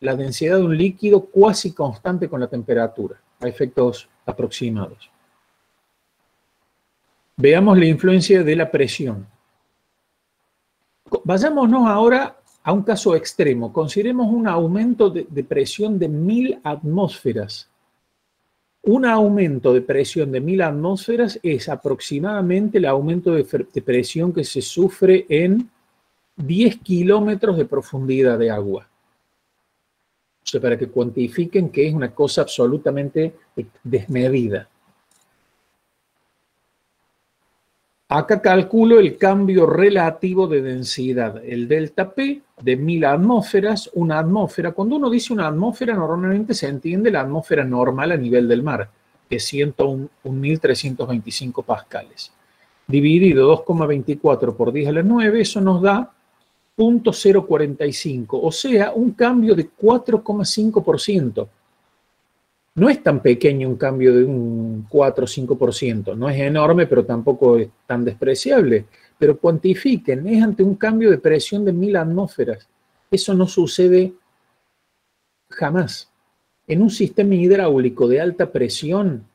la densidad de un líquido cuasi constante con la temperatura, a efectos aproximados. Veamos la influencia de la presión. Vayámonos ahora a un caso extremo. Consideremos un aumento de presión de 1000 atmósferas. Un aumento de presión de 1000 atmósferas es aproximadamente el aumento de presión que se sufre en 10 kilómetros de profundidad de agua. O sea, para que cuantifiquen que es una cosa absolutamente desmedida. Acá calculo el cambio relativo de densidad, el delta P de 1000 atmósferas, una atmósfera. Cuando uno dice una atmósfera, normalmente se entiende la atmósfera normal a nivel del mar, que es 101.325 pascales. Dividido 2,24 por 10 a la 9, eso nos da 0,045, o sea, un cambio de 4,5%. No es tan pequeño un cambio de un 4 o 5%, no es enorme, pero tampoco es tan despreciable. Pero cuantifiquen, es ante un cambio de presión de 1000 atmósferas. Eso no sucede jamás. En un sistema hidráulico de alta presión,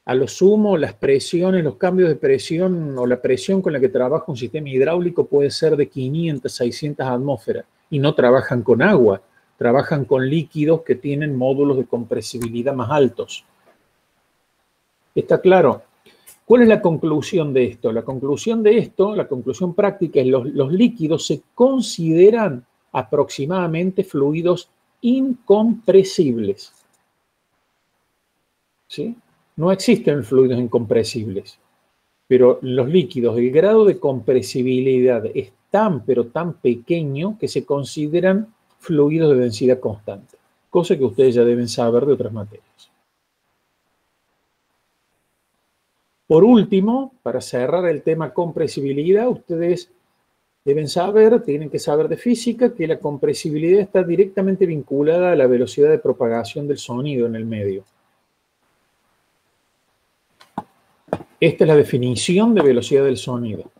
a lo sumo las presiones, los cambios de presión o la presión con la que trabaja un sistema hidráulico puede ser de 500, 600 atmósferas y no trabajan con agua. Trabajan con líquidos que tienen módulos de compresibilidad más altos. ¿Está claro? ¿Cuál es la conclusión de esto? La conclusión de esto, la conclusión práctica es los líquidos se consideran aproximadamente fluidos incompresibles. ¿Sí? No existen fluidos incompresibles, pero los líquidos, el grado de compresibilidad es tan, pero tan pequeño que se consideran fluidos de densidad constante, cosa que ustedes ya deben saber de otras materias. Por último, para cerrar el tema compresibilidad, ustedes deben saber, tienen que saber de física, que la compresibilidad está directamente vinculada a la velocidad de propagación del sonido en el medio. Esta es la definición de velocidad del sonido.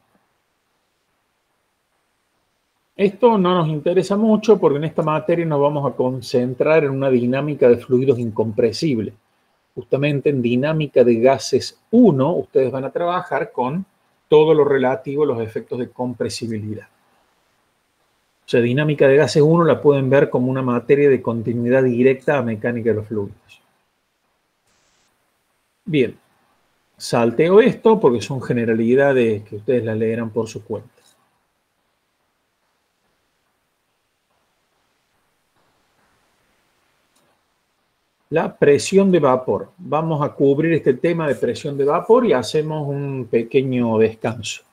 Esto no nos interesa mucho porque en esta materia nos vamos a concentrar en una dinámica de fluidos incompresibles. Justamente en dinámica de gases 1, ustedes van a trabajar con todo lo relativo a los efectos de compresibilidad. O sea, dinámica de gases 1 la pueden ver como una materia de continuidad directa a mecánica de los fluidos. Bien, salteo esto porque son generalidades que ustedes las leerán por su cuenta. La presión de vapor. Vamos a cubrir este tema de presión de vapor y hacemos un pequeño descanso.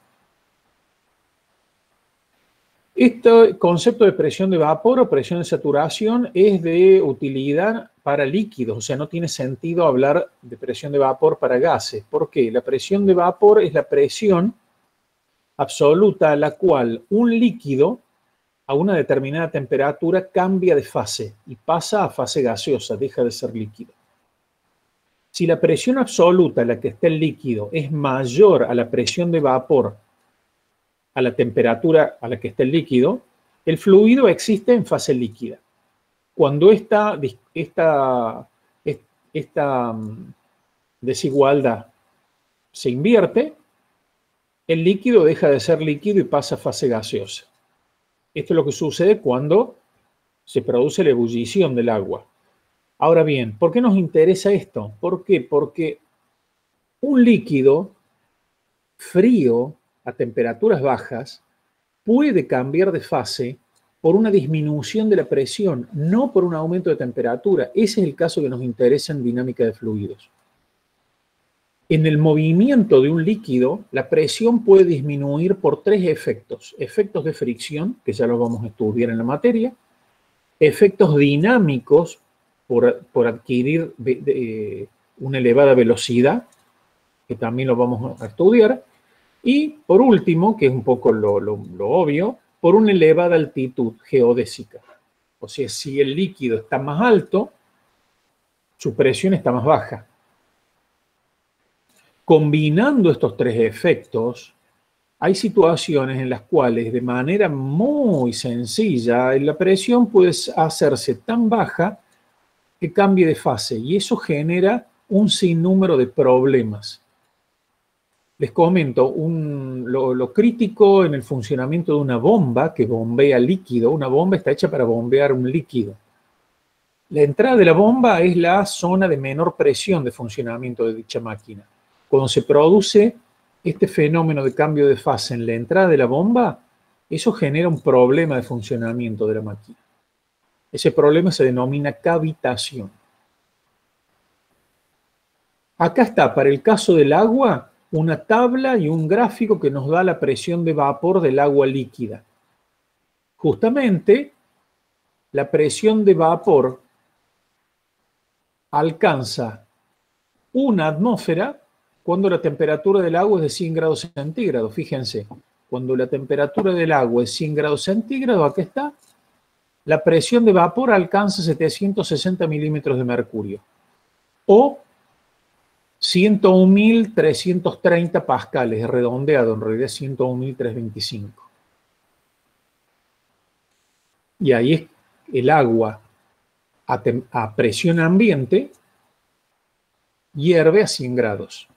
Este concepto de presión de vapor o presión de saturación es de utilidad para líquidos, o sea, no tiene sentido hablar de presión de vapor para gases. ¿Por qué? La presión de vapor es la presión absoluta a la cual un líquido a una determinada temperatura cambia de fase y pasa a fase gaseosa, deja de ser líquido. Si la presión absoluta a la que está el líquido es mayor a la presión de vapor a la temperatura a la que está el líquido, el fluido existe en fase líquida. Cuando esta desigualdad se invierte, el líquido deja de ser líquido y pasa a fase gaseosa. Esto es lo que sucede cuando se produce la ebullición del agua. Ahora bien, ¿por qué nos interesa esto? ¿Por qué? Porque un líquido frío a temperaturas bajas puede cambiar de fase por una disminución de la presión, no por un aumento de temperatura. Ese es el caso que nos interesa en dinámica de fluidos. En el movimiento de un líquido, la presión puede disminuir por tres efectos. Efectos de fricción, que ya los vamos a estudiar en la materia. Efectos dinámicos por adquirir una elevada velocidad, que también lo vamos a estudiar. Y por último, que es un poco lo obvio, por una elevada altitud geodésica. O sea, si el líquido está más alto, su presión está más baja. Combinando estos tres efectos, hay situaciones en las cuales de manera muy sencilla la presión puede hacerse tan baja que cambie de fase y eso genera un sinnúmero de problemas. Les comento lo crítico en el funcionamiento de una bomba que bombea líquido. Una bomba está hecha para bombear un líquido. La entrada de la bomba es la zona de menor presión de funcionamiento de dicha máquina. Cuando se produce este fenómeno de cambio de fase en la entrada de la bomba, eso genera un problema de funcionamiento de la máquina. Ese problema se denomina cavitación. Acá está, para el caso del agua, una tabla y un gráfico que nos da la presión de vapor del agua líquida. Justamente, la presión de vapor alcanza una atmósfera cuando la temperatura del agua es de 100 grados centígrados. Fíjense, cuando la temperatura del agua es 100 grados centígrados, aquí está, la presión de vapor alcanza 760 milímetros de mercurio. O 101.330 pascales, redondeado, en realidad 101.325. Y ahí es el agua a presión ambiente hierve a 100 grados.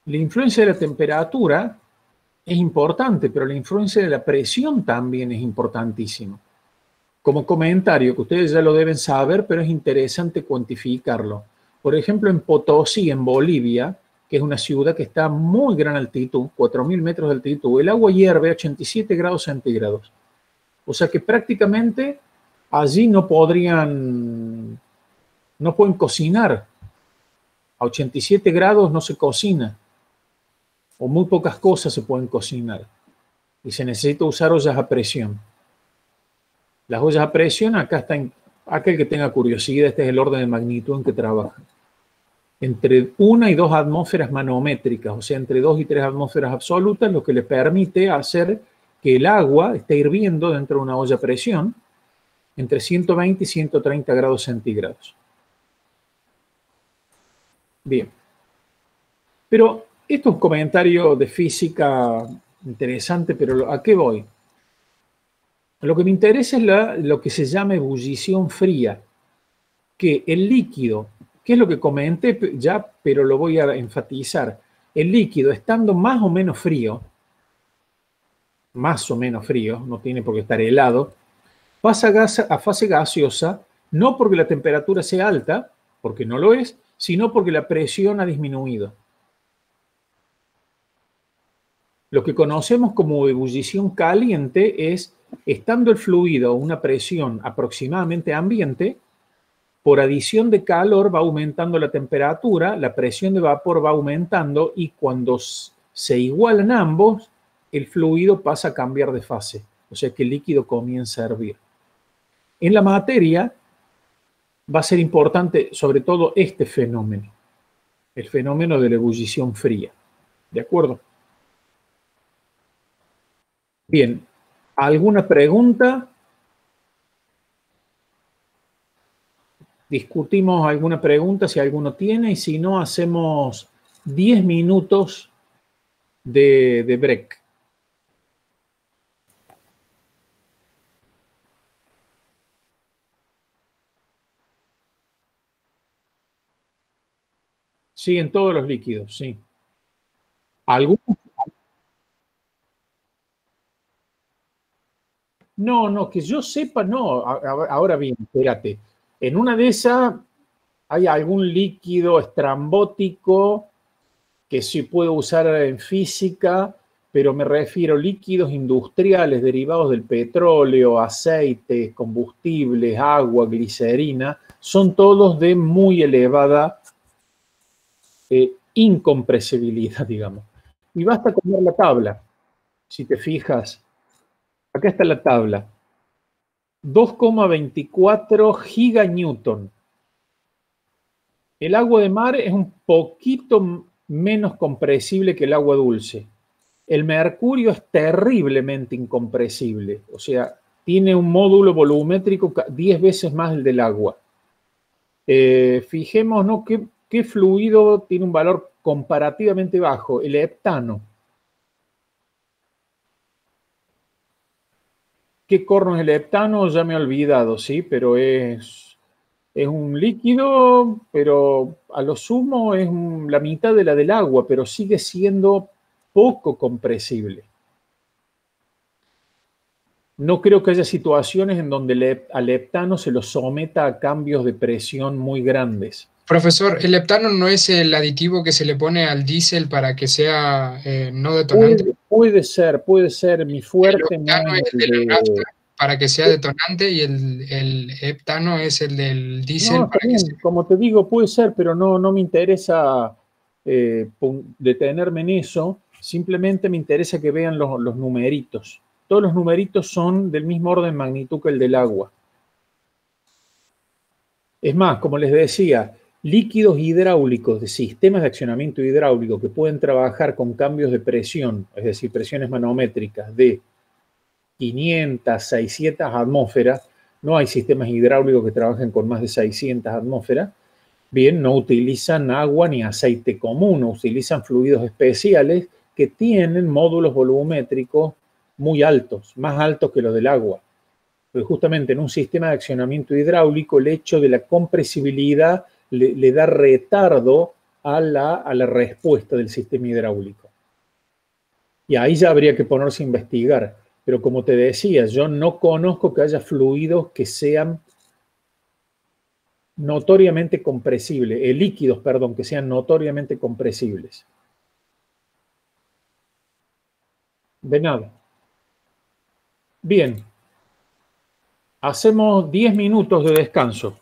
La influencia de la temperatura es importante, pero la influencia de la presión también es importantísima. Como comentario, que ustedes ya lo deben saber, pero es interesante cuantificarlo. Por ejemplo, en Potosí, en Bolivia, que es una ciudad que está a muy gran altitud, 4.000 metros de altitud, el agua hierve a 87 grados centígrados. O sea que prácticamente allí no pueden cocinar. A 87 grados no se cocina. O muy pocas cosas se pueden cocinar. Y se necesita usar ollas a presión. Las ollas a presión, acá están, aquel que tenga curiosidad, este es el orden de magnitud en que trabajan. Entre 1 y 2 atmósferas manométricas, o sea, entre 2 y 3 atmósferas absolutas, lo que le permite hacer que el agua esté hirviendo dentro de una olla a presión entre 120 y 130 grados centígrados. Bien. Pero esto es un comentario de física interesante, pero ¿a qué voy? Lo que me interesa es lo que se llama ebullición fría, que el líquido, que es lo que comenté ya, pero lo voy a enfatizar, el líquido estando más o menos frío, no tiene por qué estar helado, pasa a fase gaseosa, no porque la temperatura sea alta, porque no lo es, sino porque la presión ha disminuido. Lo que conocemos como ebullición caliente es, estando el fluido a una presión aproximadamente ambiente, por adición de calor va aumentando la temperatura, la presión de vapor va aumentando y cuando se igualan ambos, el fluido pasa a cambiar de fase, o sea que el líquido comienza a hervir. En la materia va a ser importante sobre todo este fenómeno, el fenómeno de la ebullición fría. ¿De acuerdo? Bien, ¿alguna pregunta? Discutimos alguna pregunta si alguno tiene y si no, hacemos 10 minutos de break. Sí, en todos los líquidos, sí. ¿Algunos? No, que yo sepa, no. Ahora bien, espérate. En una de esas hay algún líquido estrambótico que sí puedo usar en física, pero me refiero a líquidos industriales derivados del petróleo, aceites, combustibles, agua, glicerina, son todos de muy elevada incompresibilidad, digamos. Y basta con ver la tabla. Si te fijas, acá está la tabla. 2,24 giganewton. El agua de mar es un poquito menos compresible que el agua dulce. El mercurio es terriblemente incompresible, o sea, tiene un módulo volumétrico 10 veces más el del agua. Fijémonos qué fluido tiene un valor comparativamente bajo, el heptano. ¿Qué corno es el heptano? Ya me he olvidado, sí, pero es un líquido, pero a lo sumo es la mitad de la del agua, pero sigue siendo poco compresible. No creo que haya situaciones en donde al heptano se lo someta a cambios de presión muy grandes. Profesor, ¿el heptano no es el aditivo que se le pone al diésel para que sea no detonante? Puede ser. Mi fuerte El no octano es es el el de la de... nafta para que sea detonante y el heptano es el del diésel No, para que sea... también, como te digo, puede ser, pero no me interesa detenerme en eso. Simplemente me interesa que vean los numeritos. Todos los numeritos son del mismo orden de magnitud que el del agua. Es más, como les decía, líquidos hidráulicos de sistemas de accionamiento hidráulico que pueden trabajar con cambios de presión, es decir, presiones manométricas de 500, 600 atmósferas, no hay sistemas hidráulicos que trabajen con más de 600 atmósferas, bien, no utilizan agua ni aceite común, utilizan fluidos especiales que tienen módulos volumétricos muy altos, más altos que los del agua. Porque justamente en un sistema de accionamiento hidráulico el hecho de la compresibilidad le da retardo a la respuesta del sistema hidráulico. Y ahí ya habría que ponerse a investigar. Pero como te decía, yo no conozco que haya fluidos que sean notoriamente compresibles, líquidos, perdón, que sean notoriamente compresibles. De nada. Bien. Hacemos 10 minutos de descanso.